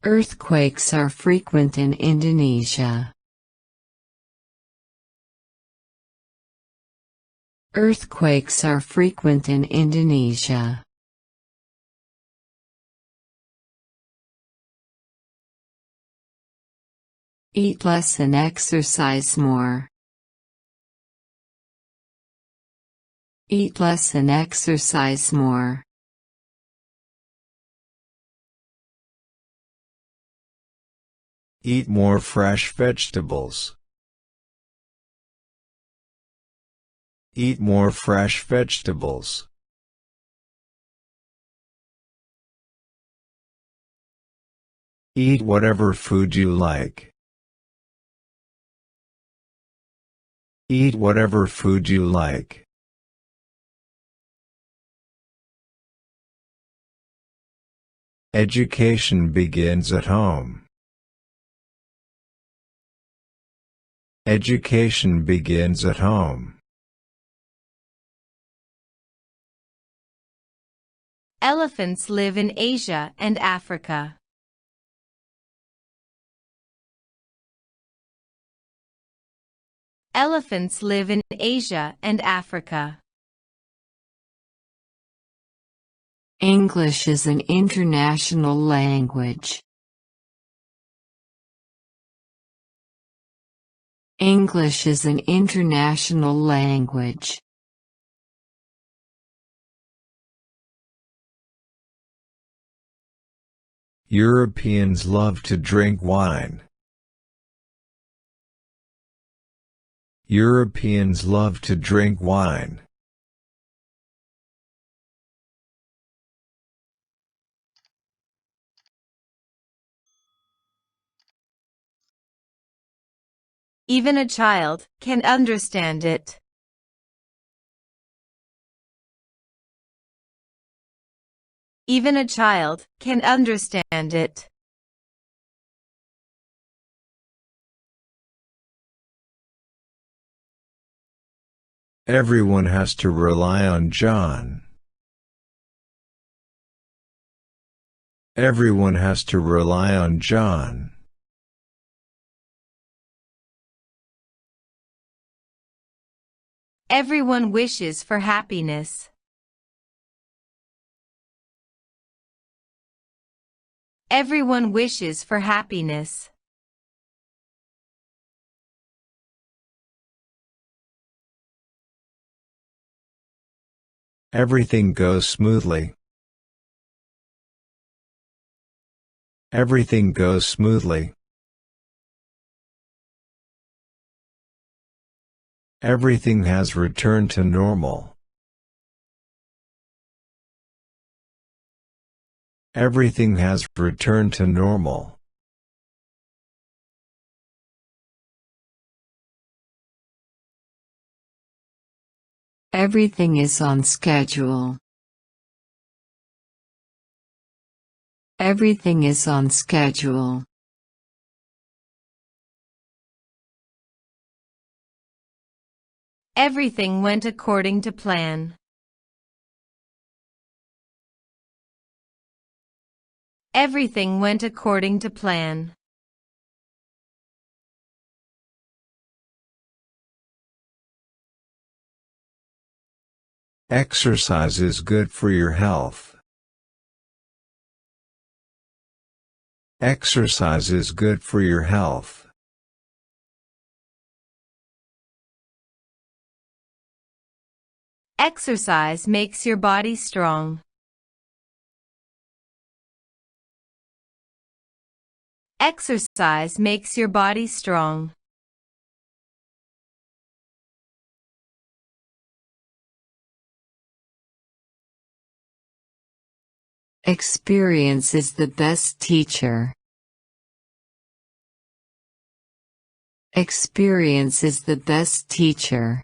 Earthquakes are frequent in Indonesia. Earthquakes are frequent in Indonesia. Eat less and exercise more. Eat less and exercise more. Eat more fresh vegetables. Eat more fresh vegetables. Eat whatever food you like. Eat whatever food you like. Education begins at home. Education begins at home. Elephants live in Asia and Africa. Elephants live in Asia and Africa. English is an international language. English is an international language. Europeans love to drink wine. Europeans love to drink wine. Even a child can understand it. Even a child can understand it. Everyone has to rely on John. Everyone has to rely on John. Everyone wishes for happiness. Everyone wishes for happiness. Everything goes smoothly. Everything goes smoothly. Everything has returned to normal. Everything has returned to normal. Everything is on schedule. Everything is on schedule. Everything went according to plan. Everything went according to plan. Exercise is good for your health. Exercise is good for your health. Exercise makes your body strong. Exercise makes your body strong. Experience is the best teacher. Experience is the best teacher.